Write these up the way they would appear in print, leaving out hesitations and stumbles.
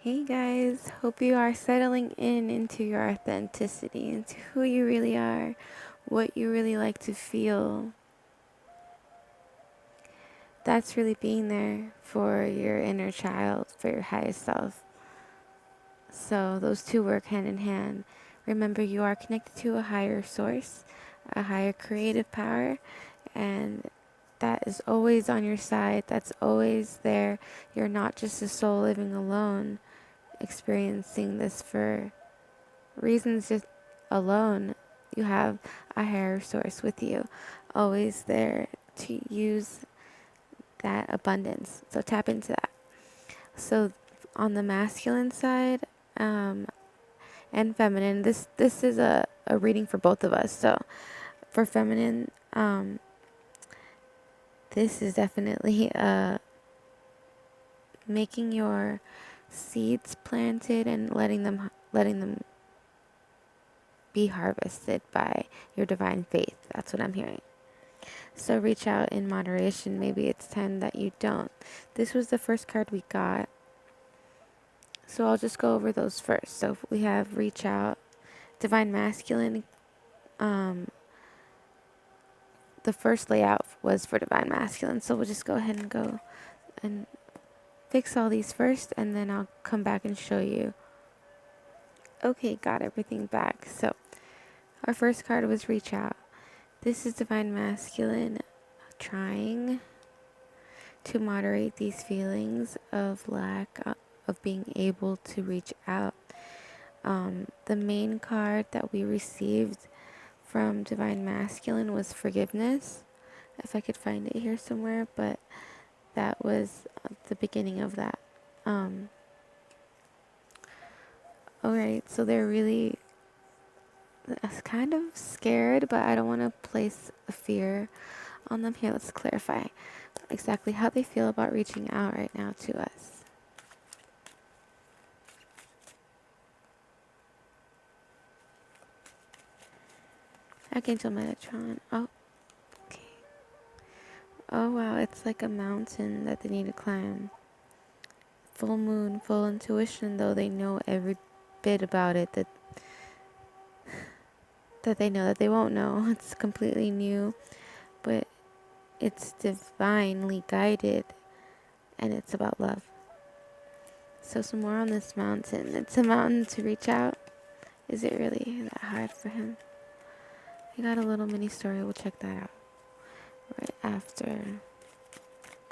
Hey guys, hope you are settling into your authenticity, into who you really are, what you really like to feel. That's really being there for your inner child, for your highest self. So those two work hand in hand. Remember, you are connected to a higher source, a higher creative power, and that is always on your side. That's always there. You're not just a soul living alone, experiencing this for reasons just alone. You have a higher source with you, always there to use that abundance. So tap into that. So on the masculine side, and feminine, this is a reading for both of us. So for feminine, this is definitely making your seeds planted and letting them be harvested by your divine faith. That's what I'm hearing. So reach out in moderation. Maybe it's time that you don't. This was the first card we got. So I'll just go over those first. So we have reach out, divine masculine. The first layout was for divine masculine. So we'll just go ahead and go and fix all these first, and then I'll come back and show you. Okay, got everything back. So our first card was reach out. This is divine masculine trying to moderate these feelings of lack of being able to reach out. The main card that we received from divine masculine was forgiveness, if I could find it here somewhere, but that was the beginning of that. Alright, so they're really kind of scared, but I don't want to place a fear on them. Here, let's clarify exactly how they feel about reaching out right now to us. Archangel Metatron. Oh, okay. Oh wow, it's like a mountain that they need to climb. Full moon, full intuition, though they know every bit about it that they know that they won't know. It's completely new, but it's divinely guided, and it's about love. So some more on this mountain. It's a mountain to reach out. Is it really that hard for him? I got a little mini story. We'll check that out right after. Can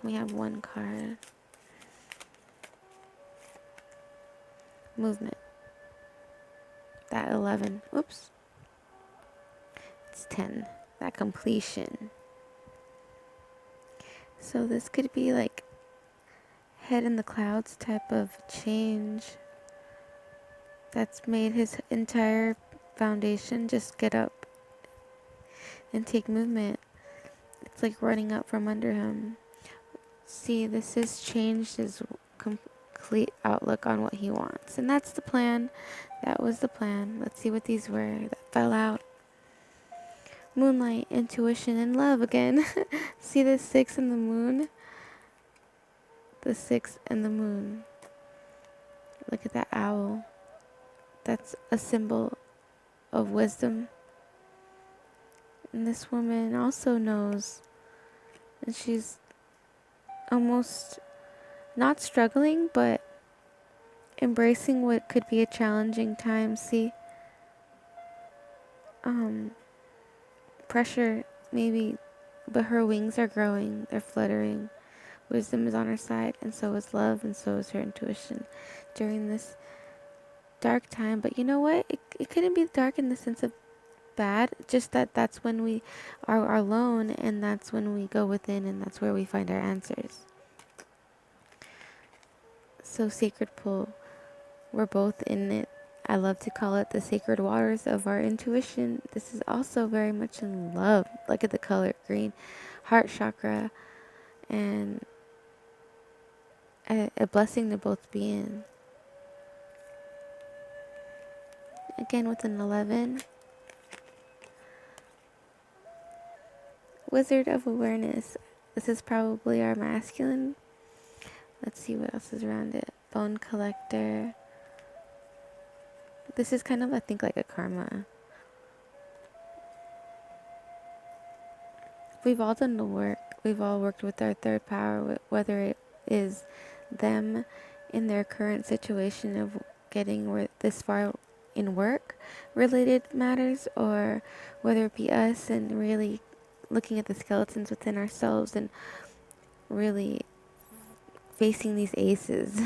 we have one card? Movement. That 11. Oops. It's 10. That completion. So this could be like head in the clouds type of change that's made his entire foundation just get up and take movement. It's like running up from under him. See, this has changed his complete outlook on what he wants. And that's the plan. That was the plan. Let's see what these were that fell out. Moonlight, intuition, and love again. See the 6 and the moon? The 6 and the moon. Look at that owl. That's a symbol of wisdom. And this woman also knows. And she's almost not struggling, but embracing what could be a challenging time. See, pressure maybe, but her wings are growing, they're fluttering. Wisdom is on her side, and so is love, and so is her intuition during this dark time. But you know what? It couldn't be dark in the sense of bad, just that that's when we are alone, and that's when we go within, and that's where we find our answers. So sacred pool, we're both in it. I love to call it the sacred waters of our intuition. This is also very much in love. Look at the color green, heart chakra, and a blessing to both be in. Again with an 11. Wizard of awareness. This is probably our masculine. Let's see what else is around it. bone collector. This is kind of, I think, like a karma. We've all done the work. We've all worked with our third power, whether it is them in their current situation of getting this far in work related matters, or whether it be us and really looking at the skeletons within ourselves and really facing these aces.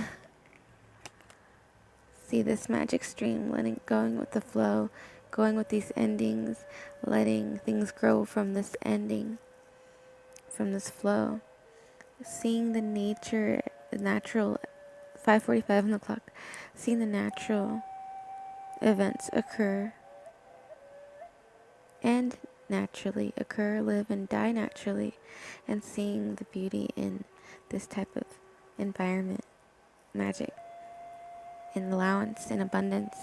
See this magic stream, going with the flow, going with these endings, letting things grow from this ending, from this flow. Seeing the natural 5:45 on the clock, seeing the natural events occur and naturally occur, live and die naturally, and seeing the beauty in this type of environment, magic, in allowance, in abundance,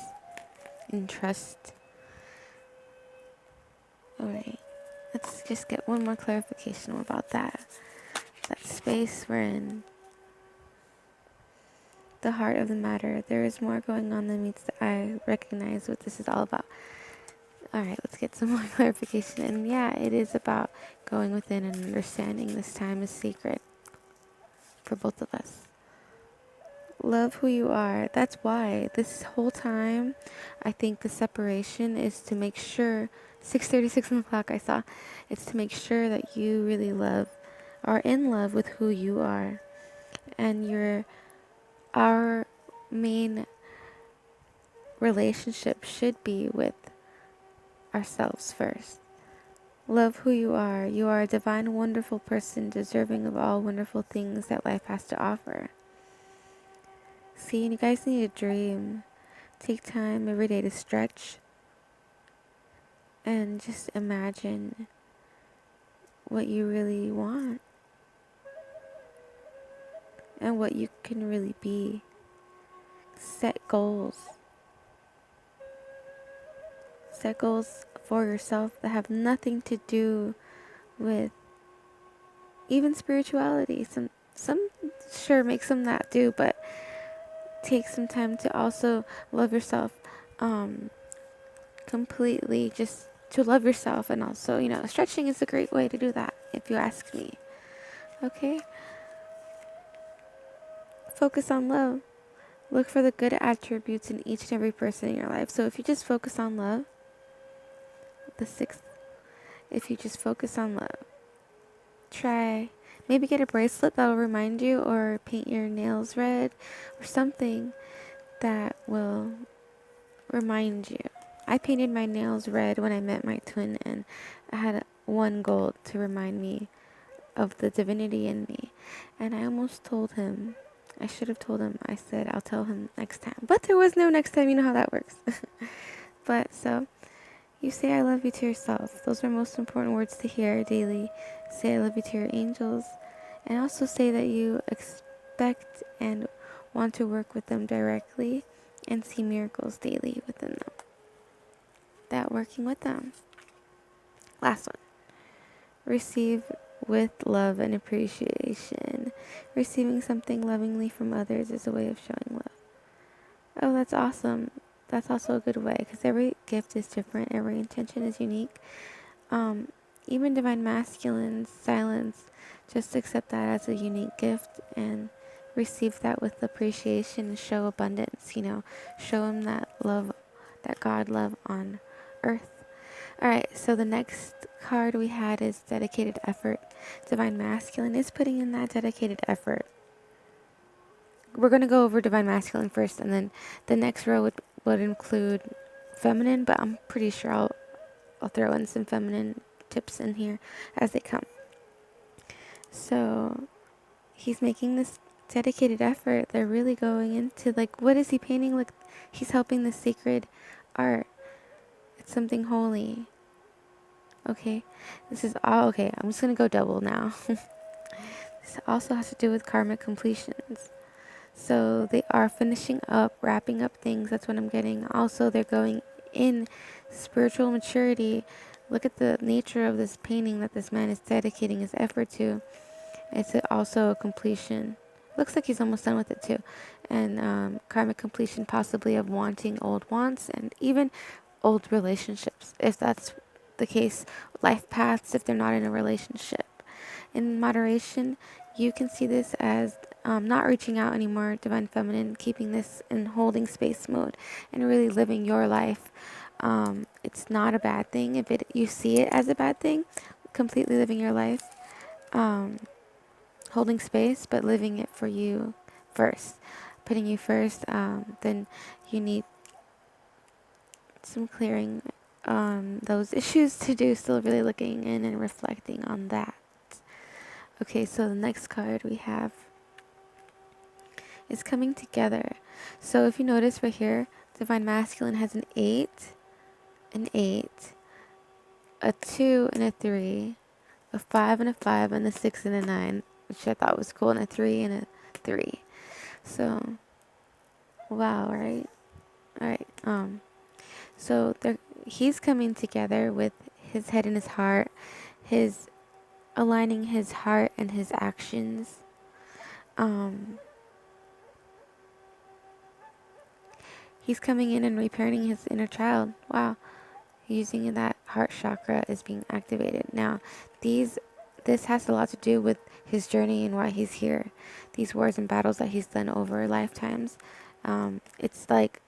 in trust. Alright, let's just get one more clarification about that space we're in. The heart of the matter. There is more going on than meets the eye. Recognize what this is all about. Alright, let's get some more clarification. And yeah, it is about going within and understanding this time is sacred for both of us. Love who you are. That's why this whole time, I think the separation is to make sure, 6:36 on the clock I saw, it's to make sure that you really are in love with who you are. And our main relationship should be with ourselves first. Love who you are. You are a divine, wonderful person deserving of all wonderful things that life has to offer. See, you guys need to dream. Take time every day to stretch and just imagine what you really want and what you can really be. Set goals. Set goals for yourself that have nothing to do with even spirituality. Some sure make some that do, but take some time to also love yourself completely, just to love yourself. And also, stretching is a great way to do that, if you ask me. Okay? Focus on love. Look for the good attributes in each and every person in your life. So if you just focus on love, if you just focus on love, try, maybe get a bracelet that'll remind you, or paint your nails red, or something that will remind you. I painted my nails red when I met my twin, and I had one gold to remind me of the divinity in me. And I almost told him, I should have told him, I said I'll tell him next time. But there was no next time, you know how that works. But so, you say I love you to yourself. Those are most important words to hear daily. Say I love you to your angels. And also say that you expect and want to work with them directly and see miracles daily within them. That working with them. Last one. Receive with love and appreciation. Receiving something lovingly from others is a way of showing love. Oh, that's awesome. That's also a good way, because every gift is different. Every intention is unique. Even divine masculines, silence, just accept that as a unique gift and receive that with appreciation and show abundance. Show him that love, that God love on earth. Alright, so the next card we had is dedicated effort. Divine masculine is putting in that dedicated effort. We're going to go over divine masculine first, and then the next row would include feminine, but I'm pretty sure I'll throw in some feminine tips in here as they come. So he's making this dedicated effort. They're really going into, what is he painting? He's helping the sacred art. It's something holy. Okay, this is all okay. I'm just gonna go double now. This also has to do with karmic completions. So they are finishing up, wrapping up things. That's what I'm getting. Also, they're going in spiritual maturity. Look at the nature of this painting that this man is dedicating his effort to. It's also a completion Looks like he's almost done with it too. And karmic completion possibly of wanting old wants and even old relationships, if that's the case. Life paths if they're not in a relationship. In moderation, you can see this as not reaching out anymore, divine feminine, keeping this in holding space mode and really living your life. It's not a bad thing if you see it as a bad thing, completely living your life, holding space, but living it for you first, putting you first. Then you need some clearing on those issues to do, still really looking in and reflecting on that. Okay, so the next card we have is coming together. So if you notice right here, divine masculine has an 8, a 2 and a 3, a 5 and a 5, and a 6 and a 9, which I thought was cool, and a 3 and a 3. So, wow, right? Alright, so he's coming together with his head and his heart, his aligning his heart and his actions. He's coming in and repairing his inner child. Wow. Using that heart chakra is being activated. Now, this has a lot to do with his journey and why he's here. These wars and battles that he's done over lifetimes. It's like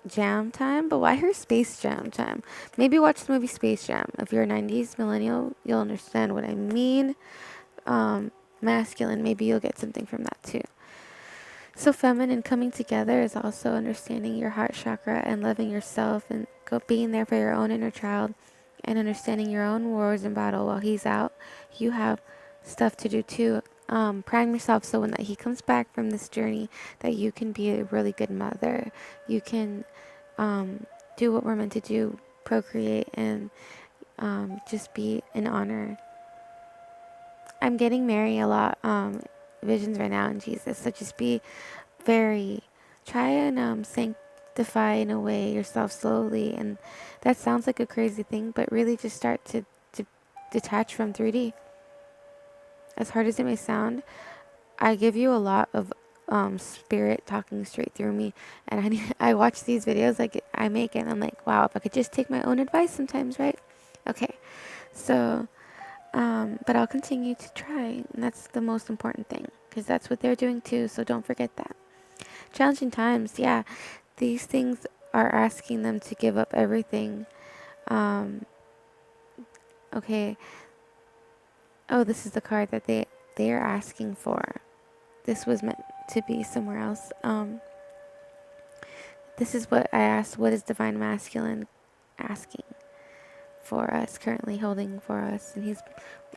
jam time, but why her Space Jam time? Maybe watch the movie Space Jam. If you're a 90s millennial, you'll understand what I mean. Masculine, maybe you'll get something from that too. So feminine coming together is also understanding your heart chakra and loving yourself and being there for your own inner child and understanding your own wars and battle while he's out. You have stuff to do too. Prime yourself so when that he comes back from this journey that you can be a really good mother. You can do what we're meant to do, procreate, and just be an honor. I'm getting Mary a lot visions right now in Jesus. So just be try and sanctify in a way yourself slowly. And that sounds like a crazy thing, but really just start to detach from 3D. As hard as it may sound, I give you a lot of spirit talking straight through me, and I watch these videos like I make it, and I'm like, wow, if I could just take my own advice sometimes, right? Okay, so but I'll continue to try, and that's the most important thing, because that's what they're doing too, so don't forget that. Challenging times, yeah, these things are asking them to give up everything. Okay, oh, this is the card that they are asking for. This was meant to be somewhere else. This is what I asked. What is divine masculine asking for us, currently holding for us? And he's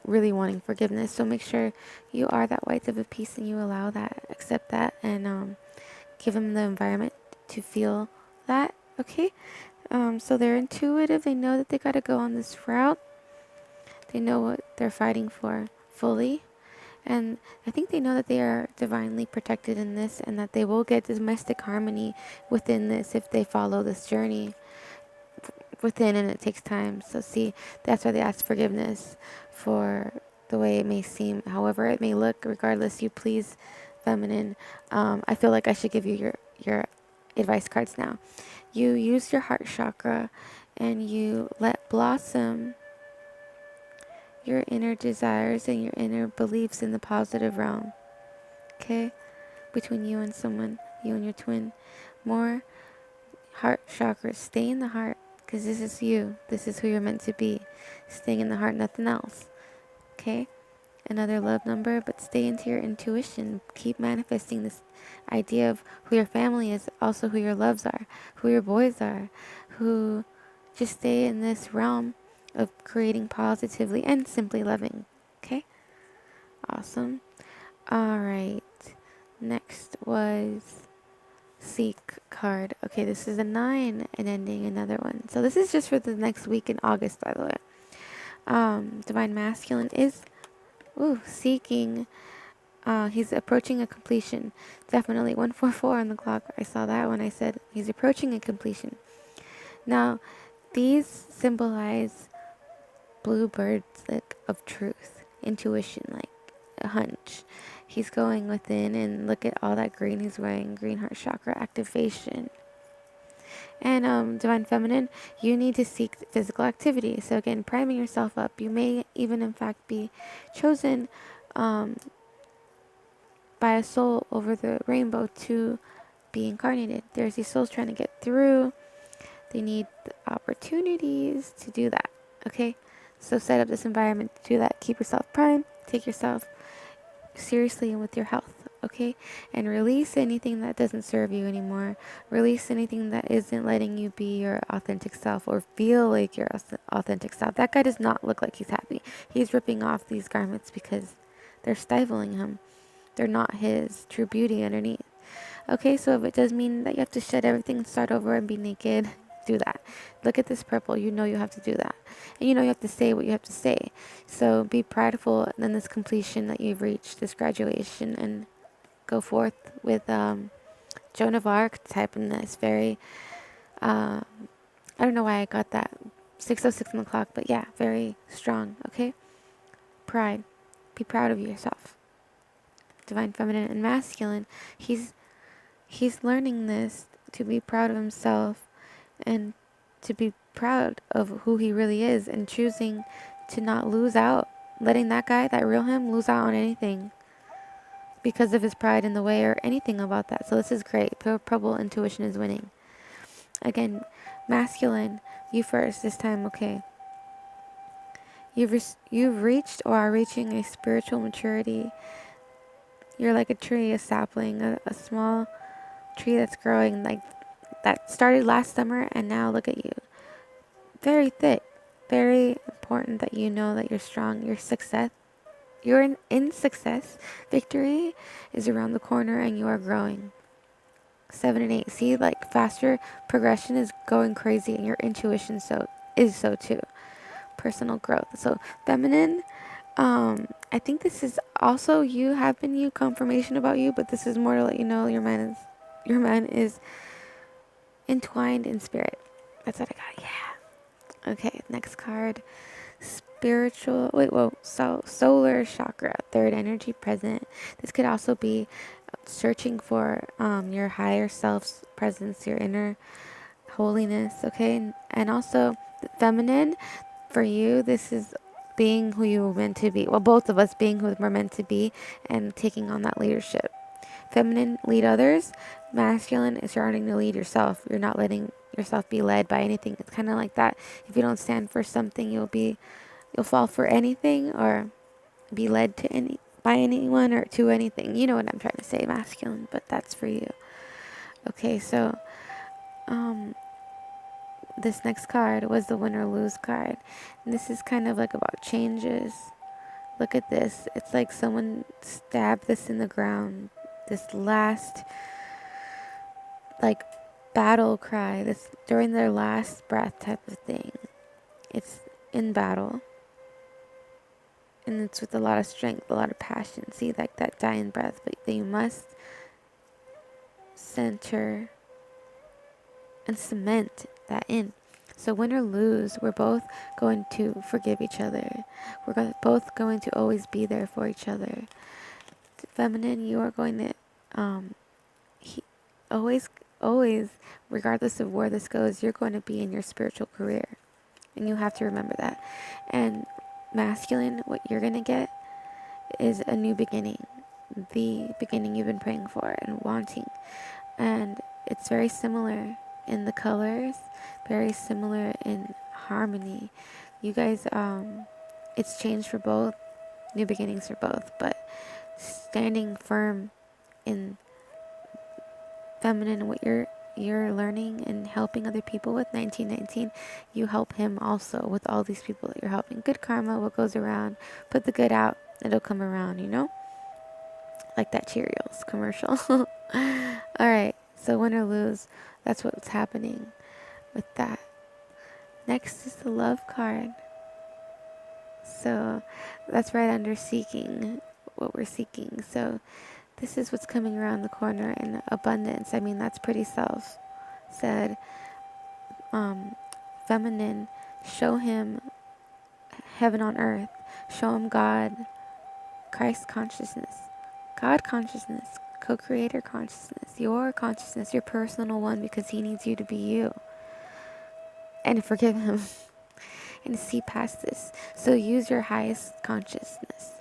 really wanting forgiveness. So make sure you are that white dove of peace and you allow that, accept that, and give him the environment to feel that. Okay. So they're intuitive. They know that they got to go on this route. They know what they're fighting for fully. And I think they know that they are divinely protected in this and that they will get domestic harmony within this if they follow this journey within, and it takes time. So see, that's why they ask forgiveness for the way it may seem, however it may look. Regardless, you please, feminine. I feel like I should give you your advice cards now. You use your heart chakra and you let blossom your inner desires and your inner beliefs in the positive realm. Okay? Between you and someone, you and your twin. More heart chakra. Stay in the heart, because this is you. This is who you're meant to be. Staying in the heart, nothing else. Okay? Another love number, but stay into your intuition. Keep manifesting this idea of who your family is, also who your loves are, who your boys are, who just stay in this realm of creating positively and simply loving. Okay? Awesome. All right. Next was Seek card. Okay, this is a 9 and ending another one. So this is just for the next week in August, by the way. Divine masculine is seeking. He's approaching a completion. Definitely 144 on the clock. I saw that when I said he's approaching a completion. Now, these symbolize blue birds, like of truth, intuition, like a hunch. He's going within, and look at all that green he's wearing, green heart chakra activation. And Divine Feminine, you need to seek physical activity. So again, priming yourself up. You may even in fact be chosen by a soul over the rainbow to be incarnated. There's these souls trying to get through. They need the opportunities to do that. Okay? So set up this environment to do that. Keep yourself primed. Take yourself seriously and with your health. Okay? And release anything that doesn't serve you anymore. Release anything that isn't letting you be your authentic self or feel like your authentic self. That guy does not look like he's happy. He's ripping off these garments because they're stifling him. They're not his true beauty underneath. Okay, so if it does mean that you have to shed everything and start over and be naked, do that. Look at this purple. You know you have to do that. And you know you have to say what you have to say. So be prideful in this completion that you've reached, this graduation, and go forth with Joan of Arc type in this. Very, I don't know why I got that. 6:06 on the clock, but yeah, very strong, okay? Pride. Be proud of yourself. Divine Feminine and Masculine. He's learning this to be proud of himself and to be proud of who he really is and choosing to not lose out, letting that guy, that real him, lose out on anything because of his pride in the way or anything about that. So this is great. Pure Purple intuition is winning. Again, Masculine, you first this time, okay. You've reached or are reaching a spiritual maturity. You're like a tree, a sapling, a small tree that's growing, like that started last summer, and now look at you. Very thick. Very important that you know that you're strong. Your success, you're in success. Victory is around the corner, and you are growing. 7 and 8. See, like faster progression is going crazy, and your intuition is so too. Personal growth. So feminine. I think this is also you, confirmation about you, but this is more to let you know your man is entwined in spirit. That's what I got. Yeah. Okay, next card. Solar chakra, third energy present. This could also be searching for your higher self's presence, your inner holiness, okay? And also feminine, for you, this is being who you were meant to be. Well, both of us being who we're meant to be and taking on that leadership. Feminine, lead others. Masculine is starting to lead yourself. You're not letting yourself be led by anything. It's kind of like that. If you don't stand for something, you'll fall for anything or be led by anyone or to anything. You know what I'm trying to say, masculine, but that's for you. Okay, so this next card was the win or lose card. And this is kind of like about changes. Look at this. It's like someone stabbed this in the ground. This last like battle cry, this during their last breath type of thing. It's in battle. And it's with a lot of strength, a lot of passion. See, like that dying breath, but you must center and cement that in. So win or lose, we're both going to forgive each other. We're both going to always be there for each other. Feminine, you are going to always, regardless of where this goes, you're going to be in your spiritual career. And you have to remember that. And masculine, what you're going to get is a new beginning. The beginning you've been praying for and wanting. And it's very similar in the colors, very similar in harmony. You guys, it's changed for both, new beginnings for both, but standing firm in feminine, what you're learning and helping other people with, 1919, you help him also with all these people that you're helping. Good karma, what goes around, put the good out, it'll come around, you know? Like that Cheerios commercial. Alright, so win or lose, that's what's happening with that. Next is the love card. So that's right under seeking, what we're seeking. So this is what's coming around the corner in abundance. I mean, that's pretty self-said. Feminine, show him heaven on earth. Show him God, Christ consciousness. God consciousness, co-creator consciousness, your personal one, because he needs you to be you. And forgive him and see past this. So use your highest consciousness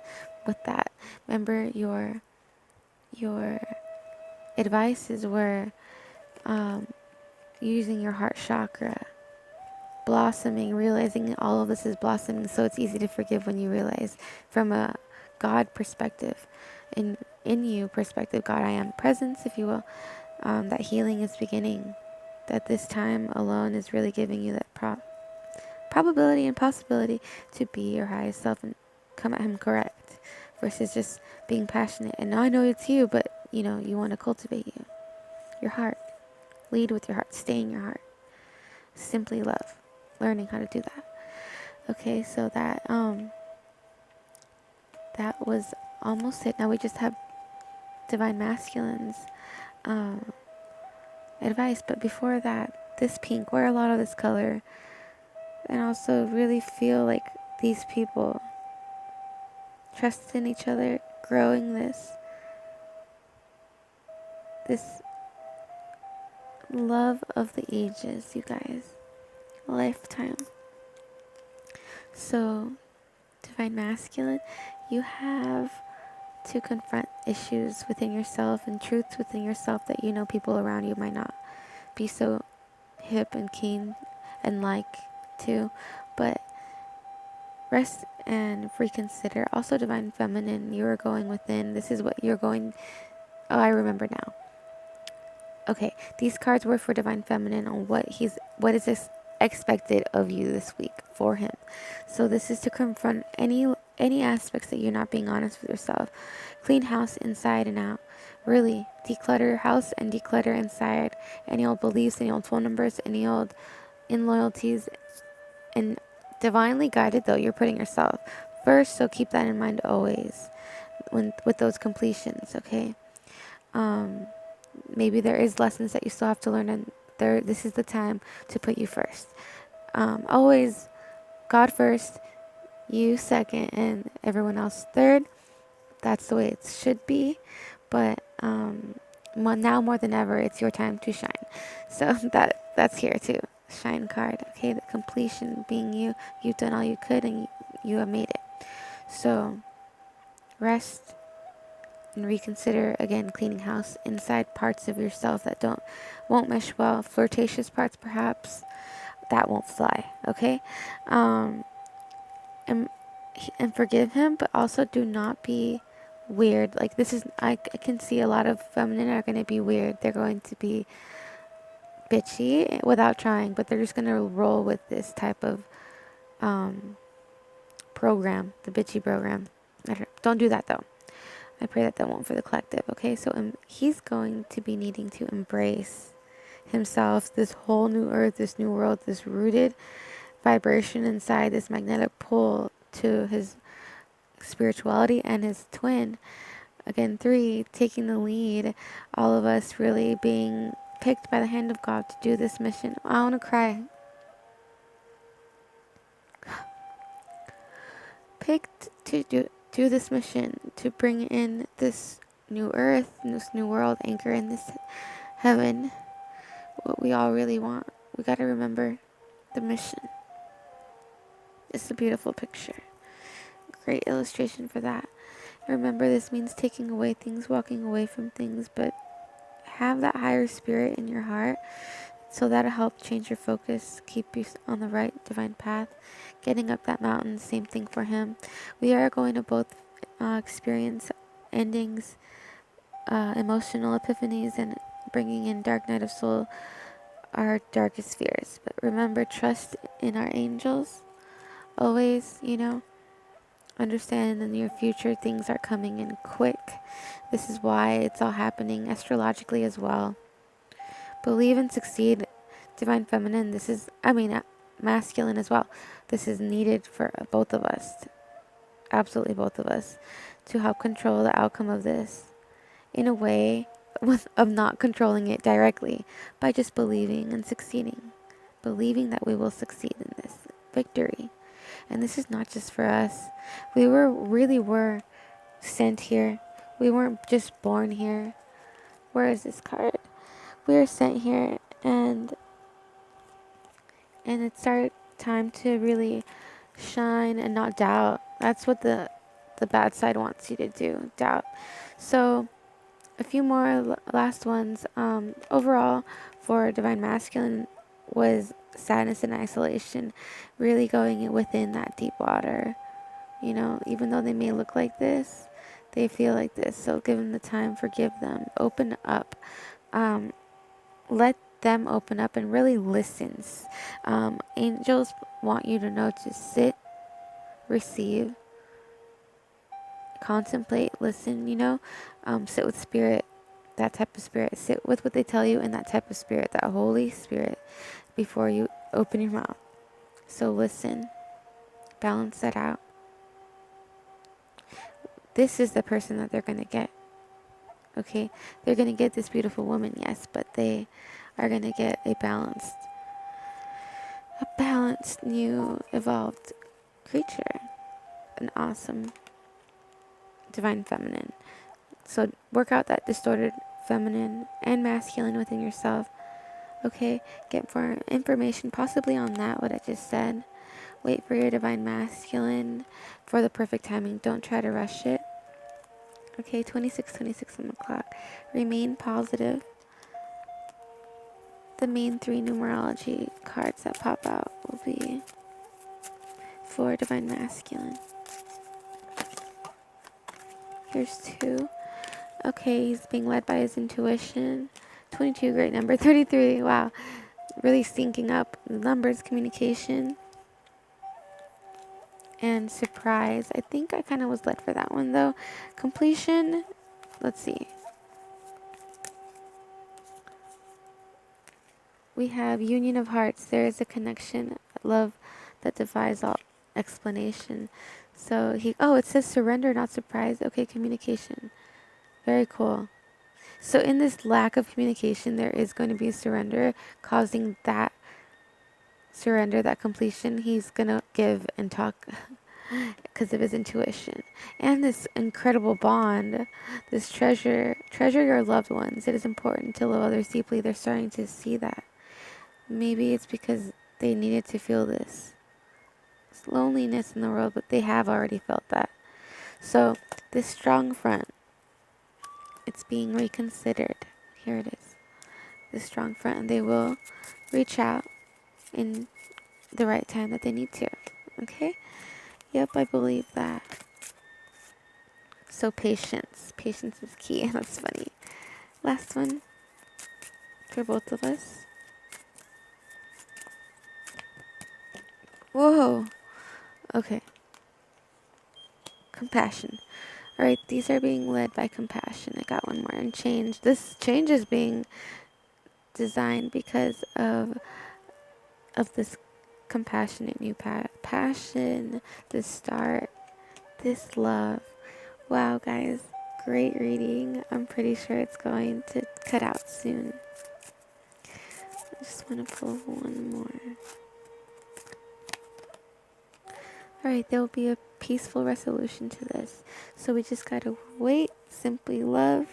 with that. Remember your advices were using your heart chakra, blossoming, realizing all of this is blossoming, so it's easy to forgive when you realize from a God perspective, in you perspective, God I am presence, if you will, that healing is beginning, that this time alone is really giving you that probability and possibility to be your highest self and come at him correct, versus just being passionate. And I know it's you, but you want to cultivate your heart. Lead with your heart. Stay in your heart. Simply love. Learning how to do that. Okay, so that was almost it. Now we just have Divine Masculine's advice. But before that, this pink, wear a lot of this color. And also really feel like these people trust in each other, growing this love of the ages, you guys. Lifetime. So, Divine Masculine, you have to confront issues within yourself and truths within yourself that people around you might not be so hip and keen and like to. But rest and reconsider. Also, Divine Feminine, you are going within. This is what you're going. Oh, I remember now. Okay, these cards were for Divine Feminine on what is this expected of you this week for him. So this is to confront any aspects that you're not being honest with yourself. Clean house inside and out. Really declutter your house and declutter inside any old beliefs, any old phone numbers, any old loyalties. And divinely guided, though, you're putting yourself first, so keep that in mind always with those completions. Okay. Maybe there is lessons that you still have to learn, and this is the time to put you first. Always God first, you second, and everyone else third. That's the way it should be. But now more than ever, it's your time to shine. So that's here too. Shine card. Okay, the completion being you. You've done all you could, and you have made it. So rest and reconsider, again, cleaning house inside, parts of yourself that won't mesh well, flirtatious parts perhaps, that won't fly. Okay. And forgive him, but also do not be weird. Like, this is, I can see a lot of feminine are going to be weird. They're going to be bitchy without trying, but they're just going to roll with this type of program, the bitchy program. Don't do that though. I pray that won't for the collective. Okay, so he's going to be needing to embrace himself, this whole new earth, this new world, this rooted vibration inside, this magnetic pull to his spirituality and his twin. Again, 3, taking the lead, all of us really being picked by the hand of God to do this mission. I want to cry. Picked to do this mission, to bring in this new earth, this new world, anchor in this heaven, what we all really want. We got to remember the mission. It's a beautiful picture. Great illustration for that. Remember, this means taking away things, walking away from things, but have that higher spirit in your heart, so that'll help change your focus, keep you on the right divine path. Getting up that mountain, same thing for him. We are going to both experience endings, emotional epiphanies, and bringing in dark night of soul, our darkest fears. But remember, trust in our angels. Always, understand in the near future things are coming in quick. This is why it's all happening astrologically as well. Believe and succeed, Divine Feminine. This is, masculine as well. This is needed for both of us, absolutely both of us, to help control the outcome of this in a way of not controlling it directly, by just believing and succeeding. Believing that we will succeed in this victory. And this is not just for us. We really were sent here We weren't just born here. Where is this card? We are sent here, and it's our time to really shine and not doubt. That's what the bad side wants you to do, doubt. So a few more last ones. Overall, for Divine Masculine was sadness and isolation, really going within that deep water. You know, even though they may look like this, they feel like this. So give them the time, forgive them, open up. Let them open up and really listen. Angels want you to know to sit, receive, contemplate, listen, sit with spirit, that type of spirit. Sit with what they tell you in that type of spirit, that Holy Spirit, before you open your mouth. So listen, balance that out. This is the person that they're going to get. Okay? They're going to get this beautiful woman, yes, but they are going to get a balanced, new, evolved creature. An awesome divine feminine. So work out that distorted feminine and masculine within yourself. Okay? Get more information possibly on that, what I just said. Wait for your divine masculine for the perfect timing. Don't try to rush it. Okay, 26 on the clock. Remain positive. The main 3 numerology cards that pop out will be for divine masculine. Here's 2. Okay, he's being led by his intuition. 22, great number. 33, wow. Really syncing up numbers, communication, and surprise. I think I kind of was led for that one though. Completion, let's see. We have union of hearts. There is a connection, love that defies all explanation. So it says surrender, not surprise. Okay, communication. Very cool. So in this lack of communication, there is going to be a surrender, causing that surrender, that completion. He's going to give and talk because of his intuition. And this incredible bond, this treasure your loved ones. It is important to love others deeply. They're starting to see that. Maybe it's because they needed to feel this loneliness in the world, but they have already felt that. So this strong front, it's being reconsidered. Here it is. The strong front, and they will reach out in the right time that they need to. Okay? Yep, I believe that. So patience. Patience is key. That's funny. Last one for both of us. Whoa. Okay. Compassion. Alright, these are being led by compassion. I got one more. And change. This change is being designed because of this compassionate new passion, this start, this love. Wow, guys. Great reading. I'm pretty sure it's going to cut out soon. I just want to pull one more. Alright, there will be a peaceful resolution to this. So we just gotta wait, simply love,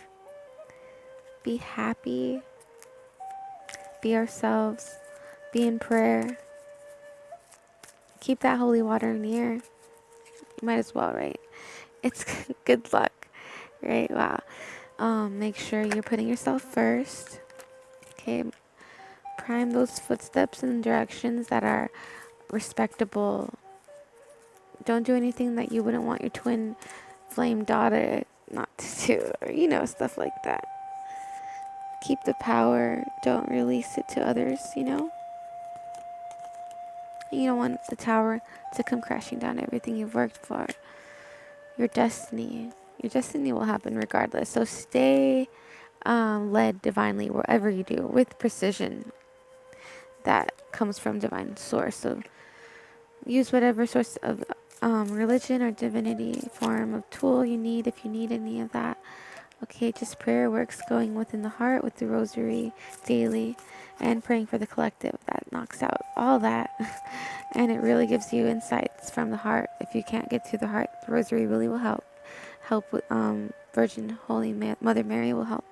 be happy, be ourselves, be in prayer, keep that holy water near. You might as well, right? It's good luck, right? Wow. Make sure you're putting yourself first. Okay. Prime those footsteps in directions that are respectable. Don't do anything that you wouldn't want your twin flame daughter not to do, or stuff like that. Keep the power. Don't release it to others, You don't want the tower to come crashing down everything you've worked for. Your destiny will happen regardless. So stay led divinely wherever you do, with precision that comes from divine source. So use whatever source of religion or divinity form of tool you need, if you need any of that. Okay, just prayer works, going within the heart with the rosary daily, and praying for the collective. That knocks out all that. And it really gives you insights from the heart. If you can't get to the heart, the rosary really will help with Virgin Holy Mother Mary will help.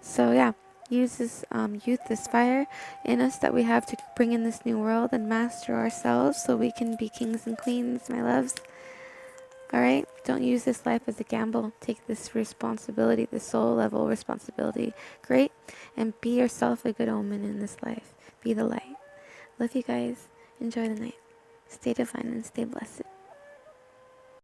So yeah, use this youth, this fire in us that we have to bring in this new world and master ourselves so we can be kings and queens, my loves. Alright? Don't use this life as a gamble. Take this responsibility, this soul level responsibility. Great? And be yourself a good omen in this life. Be the light. Love you guys. Enjoy the night. Stay divine and stay blessed.